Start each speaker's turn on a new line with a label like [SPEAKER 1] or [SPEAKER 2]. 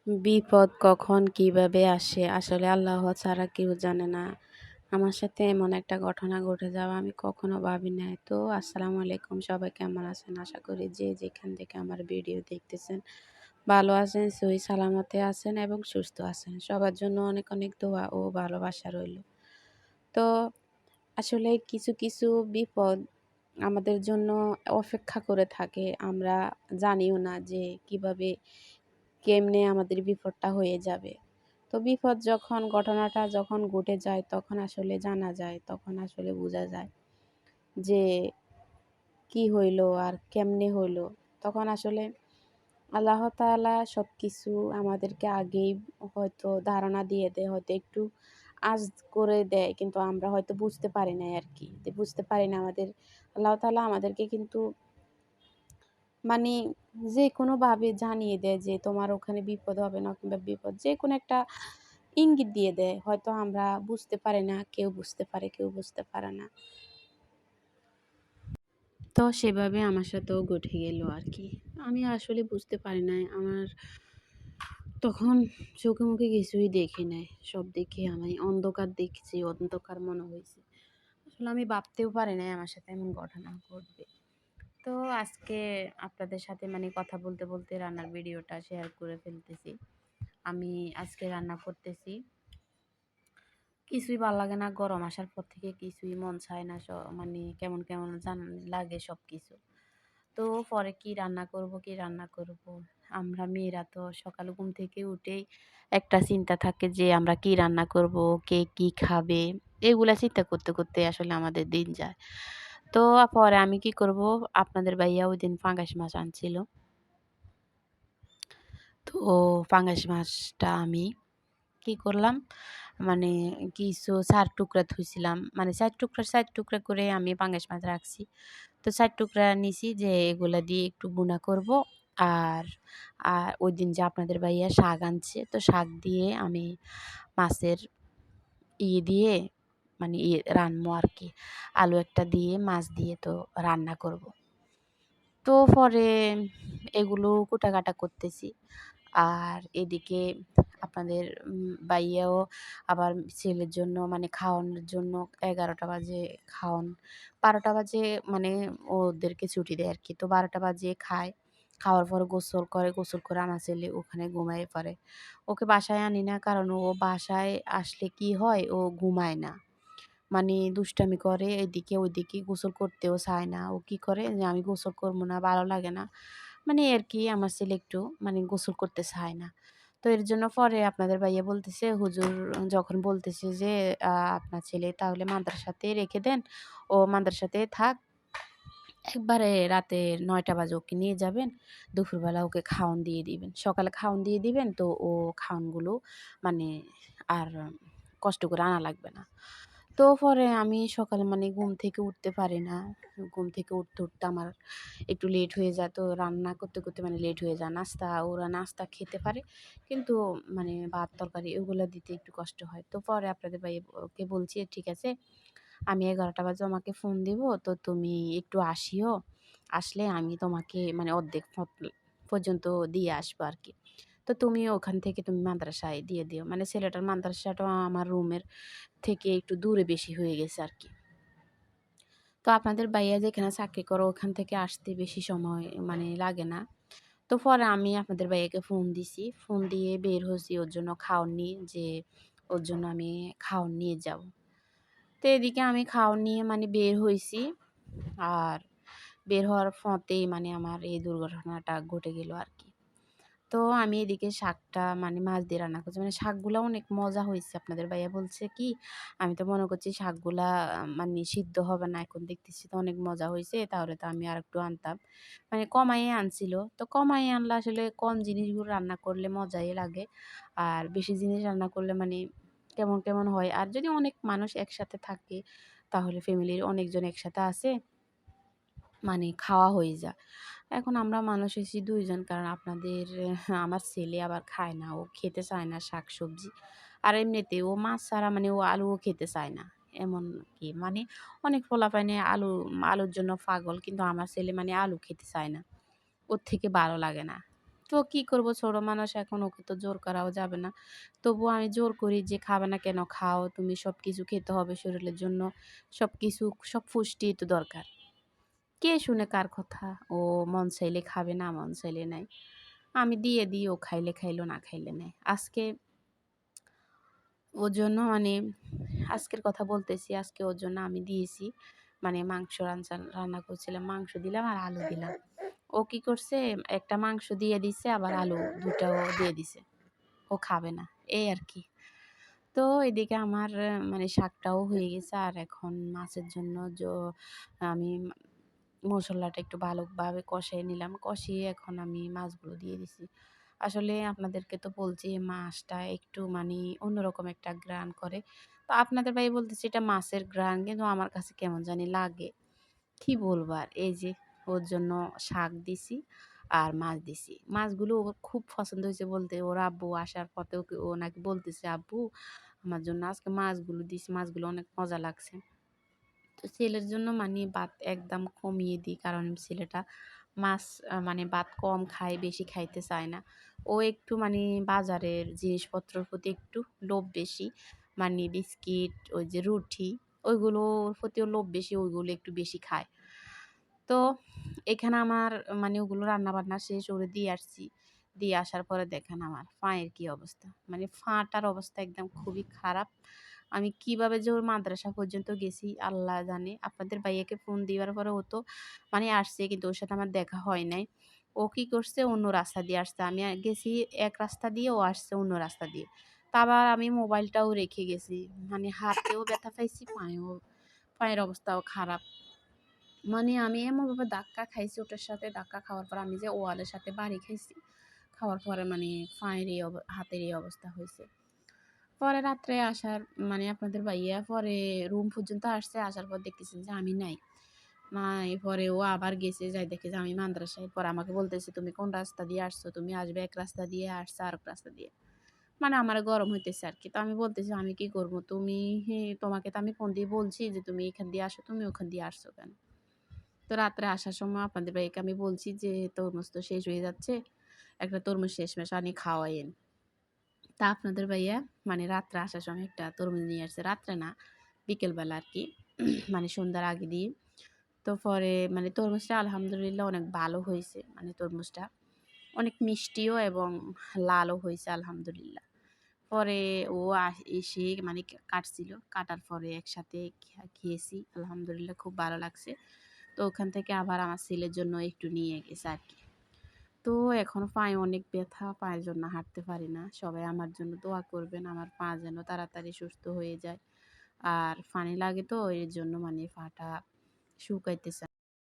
[SPEAKER 1] বিপদ কখন কিভাবে আসে আসলে আল্লাহ ছাড়া কেউ জানে না। আমার সাথে এমন একটা ঘটনা ঘটে যাওয়া আমি কখনো ভাবি নাই। তো আসসালামু আলাইকুম, সবাই কেমন আছেন? আশা করি যে যেখান থেকে আমার ভিডিও দেখতেছেন ভালো আছেন, সহি সালামতে আছেন এবং সুস্থ আছেন। সবার জন্য অনেক অনেক দোয়া ও ভালোবাসা রইল। তো আসলে কিছু কিছু বিপদ আমাদের জন্য অপেক্ষা করে থাকে। আমরা জানিও না যে কিভাবে কেমনে আমাদের বিপদটা হয়ে যাবে। তো বিপদ যখন ঘটনাটা যখন ঘটে যায় তখন আসলে জানা যায়, তখন আসলে বোঝা যায় যে কি হইলো আর কেমনে হইলো। তখন আসলে আল্লাহ তাআলা সবকিছু আমাদেরকে আগেই হয়তো ধারণা দিয়ে দেয়, হয়তো একটু আঁচ করে দেয় কিন্তু আমরা হয়তো বুঝতে পারি না আরকি। বুঝতে পারি না আল্লাহ তাআলা আমাদেরকে কিন্তু মানে যেকোনোভাবে জানিয়ে দেয় যে তোমার ওখানে বিপদ হবে না কিংবা বিপদ যেকোনো একটা ইঙ্গিত দিয়ে দেয়। হয়তো আমরা বুঝতে পারি না, কেউ বুঝতে পারে, কেউ বুঝতে পারে না। তো সেভাবে আমার সাথেও ঘটে গেল আরকি। আমি আসলে বুঝতে পারি নাই। আমার তখন চোখে মুখে কিছুই দেখি নাই। সব দেখে আমি অন্ধকার দেখছি, অন্ধকার মনে হইছে। আসলে আমি ভাবতেও পারি নাই আমার সাথে এমন ঘটনা ঘটবে। তো আজকে আপনাদের সাথে কথা বলতে বলতে রান্নার ভিডিওটা শেয়ার করে ফেলতেছি। আমি আজকে রান্না করতেছি। কিছুই ভাল লাগে না। গরম আসার পর থেকে কিছুই মন চায় না। কেমন কেমন লাগে সবকিছু। তো পরে কি রান্না করব, কি রান্না করব? আমরা মেয়েরা তো সকালে ঘুম থেকে উঠেই একটা চিন্তা থাকে যে আমরা কি রান্না করব, কে কি খাবে? এগুলা চিন্তা করতে করতে আসলে আমাদের দিন যায়। তো পরে আমি কি করব, আপনাদের ভাইয়া ওইদিন পাঙ্গাস মাছ আনছিল। তো পাঙ্গাস মাছটা আমি কি করলাম, মানে কিছু ৪ টুকরা থুইছিলাম। ৪ টুকরা করে আমি পাঙ্গাস মাছ রাখছি। তো ৪ টুকরা নিছি যে এগুলা দিয়ে একটু ভুনা করব। আর ওইদিন যে আপনাদের ভাইয়া শাক আনছে, তো শাক দিয়ে আমি মাছের দিয়ে রানবো আরকি। আলু একটা দিয়ে মাছ দিয়ে তো রান্না করব। তো পরে এগুলো কুটাকাটা করতেছি। আর এদিকে আপনাদের ভাইয়াও আবার ছেলের জন্য খাওয়ানোর জন্য ১১টা বাজে খাওয়ান ১২টা বাজে ওদেরকে ছুটি দেয় আরকি। তো ১২টা বাজে খায়। খাওয়ার পরে গোসল করে। গোসল করে আমার ছেলে ওখানে ঘুমায়ে পড়ে। ওকে বাসায় আনি না, কারণ ও বাসায় আসলে কি হয়, ও ঘুমায় না। দুষ্টামি করে এদিকে ওইদিকে, গোসল করতেও চায় না। ও কি করে যে আমি গোসল করব না, ভালো লাগে না। আরকি আমার ছেলে একটু গোসল করতে চায় না। তো এর জন্য পরে আপনাদের ভাইয়া বলতেছে, হুজুর যখন বলতেছে যে আপনার ছেলে তাহলে মাদ্রাসাতে রেখে দেন। ও মাদ্রাসাতে থাক। একবারে রাতে ৯টা বাজে ওকে নিয়ে যাবেন। দুপুরবেলা ওকে খাওন দিয়ে দিবেন। সকালে খাওন দিয়ে দিবেন, তো ও খাওনগুলো মানে আর কষ্ট করে আনা লাগবে না। তো পরে আমি সকালে ঘুম থেকে উঠতে পারি না। ঘুম থেকে উঠতে, উঠতে আমার একটু লেট হয়ে যায়। তো রান্না করতে, করতে লেট হয়ে যায়। ওরা নাস্তা খেতে পারে। কিন্তু ভাত, তরকারি ওগুলা দিতে একটু কষ্ট হয়। তো পরে আপনাদের ওকে বলছি, "ঠিক আছে, আমি ১১টা বাজে আমাকে ফোন দিব। তো তুমি একটু আসিও। আসলে আমি তোমাকে অর্ধেক পর্যন্ত দিয়ে আসবো আরকি। তো তুমি ওখান থেকে তুমি মাদ্রাসায় দিয়ে দিও।" ছেলেটার মাদ্রাসাটা আমার রুমের থেকে একটু দূরে বেশি হয়ে গেছে আরকি। তো আপনাদের ভাইয়া যেখানে চাকরি করে ওখান থেকে আসতে বেশি সময় লাগে না। তো পরে আমি আপনাদের ভাইয়াকে ফোন দিছি। ফোন দিয়ে বের হইছি ওর জন্য খাওয়ার নিয়ে, যে ওর জন্য আমি খাওয়ার নিয়ে যাবো। তো এদিকে আমি খাওয়ার নিয়ে বের হইছি। আর বের হওয়ার পথেই আমার এই দুর্ঘটনাটা ঘটে গেল আরকি। তো আমি এদিকে শাকটা মাছ দিয়ে রান্না করছি। শাকগুলা অনেক মজা হইছে। আপনাদের ভাইয়া বলছে কি, আমি তো মনে করছি শাকগুলা সিদ্ধ হবে না। এখন দেখতেছি তো অনেক মজা হইছে। তাহলে তো আমি আরেকটু আনতাম। কমাইয়ে আনছিল। তো কমাইয়ে আনলে আসলে কম জিনিসগুলো রান্না করলে মজাই লাগে। আর বেশি জিনিস রান্না করলে কেমন, কেমন হয়। আর যদি অনেক মানুষ একসাথে থাকে, তাহলে ফ্যামিলির অনেকজন একসাথে আছে, খাওয়া হয়ে যায়। এখন আমরা মানুষ হইছি ২ জন, কারণ আমার ছেলে আবার খায় না। ও খেতে চায় না শাকসবজি। আর এমনিতেও ও মাছ ছাড়া ও আলুও খেতে চায় না। এমনকি অনেক পোলাপাইনে আলুর জন্য পাগল। কিন্তু আমার ছেলে আলু খেতে চায় না। ওর থেকে ভালো লাগে না। তো কি করব, ছোট মানুষ এখন, ওকে তো জোর করাও যাবে না। তবুও আমি জোর করি যে, "খাবে না কেন? খাও। তুমি সবকিছু খেতে হবে শরীরের জন্য। সবকিছু, সব পুষ্টিই তো দরকার।" কে শুনে কার কথা? ও মন চাইলে খাবে, না মন চাইলে নাই। আমি দিয়ে দিই, ও খাইলে খাইলো, না খাইলে নাই। ওর জন্য মানে আজকের কথা বলতেছি, আজকে ওর জন্য আমি দিয়েছি। মানে মাংস রান্না করছিলাম, মাংস দিলাম আর আলু দিলাম। ও কি করছে, একটা মাংস দিয়ে দিছে, আবার আলু ২ টাও দিয়ে দিছে। ও খাবে না, এই আরকি। তো এদিকে আমার মানে শাকটাও হয়ে গেছে। আর এখন মাছের জন্য আমি মসলাটা একটু ভালোভাবে কষিয়ে নিলাম। কষিয়ে এখন আমি মাছগুলো দিয়ে দিছি। আসলে আপনাদেরকে তো বলছি, মাছটা একটু মানে অন্যরকম একটা ঘ্রাণ করে। তো আপনাদের ভাই বলতেছে এটা মাছের ঘ্রাণ, কিন্তু আমার কাছে কেমন জানি লাগে। কি বলবো আর? এই যে ওর জন্য শাক দিছি আর মাছ দিছি। মাছগুলো ওর খুব পছন্দ হয়েছে বলতে, ওর আব্বু আসার পথে ও নাকি বলতেছে, "আব্বু, আমার জন্য আজকে মাছগুলো দিছি। মাছগুলো অনেক মজা লাগছে।" তো ছেলের জন্য মানে ভাত একদম কমিয়ে দিই। কারণ ছেলেটা মাছ মানে ভাত কম খায়, বেশি খাইতে চায় না। ও একটু মানে বাজারের জিনিসপত্রের প্রতি একটু লোভ বেশি। মানে বিস্কিট, ওই যে রুটি, ওইগুলোর প্রতিও লোভ বেশি, ওইগুলো একটু বেশি খায়। তো এখানে আমার মানে ওগুলো রান্নাবান্না শেষ করে দিয়ে আসছি। দিয়ে আসার পরে দেখেন আমার পায়ের কি অবস্থা। মানে পাটার অবস্থা একদম খুবই খারাপ। আমি কিভাবে যে ওর মাদ্রাসা পর্যন্ত গেছি আল্লাহ জানে। আপনাদের ভাইয়াকে ফোন দেওয়ার পরে ও তো মানে আসছে, কিন্তু ওর সাথে আমার দেখা হয় নাই। ও কি করছে, অন্য রাস্তা দিয়ে আসছে। আমি গেছি এক রাস্তা দিয়ে, ও আসছে অন্য রাস্তা দিয়ে। তো আবার আমি মোবাইলটাও রেখে গেছি। মানে হাতেও ব্যথা পাইছি, পায়ের অবস্থাও খারাপ। মানে আমি এমনভাবে ধাক্কা খাইছি ওটার সাথে, ধাক্কা খাওয়ার পর আমি যে ওয়ালের সাথে বাড়ি খাইছি। খাওয়ার পরে মানে পায়ের হাতের এই অবস্থা হইছে। পরে রাত্রে আসার মানে আপনাদের ভাইয়া পরে রুম পর্যন্ত আসছে। আসার পর দেখতেছি যে আমি নাই। নাই, পরে ও আবার গেছে, যাই দেখে যে আমি মাদ্রাসায়। পরে আমাকে বলতেছে, "তুমি কোন রাস্তা দিয়ে আসছো? তুমি আসবে এক রাস্তা দিয়ে, আসছে আরেক রাস্তা দিয়ে।" মানে আমার গরম হইতেছে আরকি। তো আমি বলতেছি, "আমি কি করব? তোমাকে তো আমি ফোন দিয়ে বলছি যে, তুমি এখান দিয়ে আসো, তুমি ওখান দিয়ে আসছো কেন?" তো রাত্রে আসার সময় আপনাদের ভাইয়াকে আমি বলছি যে, "তরমুজ তো শেষ হয়ে যাচ্ছে। একটা তরমুজ শেষমেশ আনি, খাওয়াইয়েন।" তা আপনাদের ভাইয়া মানে রাত্রে আসার সময় একটা তরমুজ নিয়ে আসছে। রাত্রে না, বিকেলবেলা আরকি। মানে সন্ধ্যার আগে দিয়ে। তো পরে মানে তরমুজটা আলহামদুলিল্লাহ অনেক ভালো হইছে। মানে তরমুজটা অনেক মিষ্টিও এবং লালও হইছে আলহামদুলিল্লাহ। পরে ও এসে মানে কাটছিল। কাটার পরে একসাথে খেয়েছি। আলহামদুলিল্লাহ খুব ভালো লাগছে। তো ওখান থেকে আবার আমার ছেলের জন্য একটু নিয়ে গেছে আরকি। তো এখন পায়ে অনেক ব্যথা, পায়ের জন্য হাঁটতে পারি না। সবাই আমার জন্য দোয়া করবেন। আমার পা যেন তাড়াতাড়ি সুস্থ হয়ে যায়। আর পানি লাগে তো এর জন্য মানে পাটা শুকাইতেছে।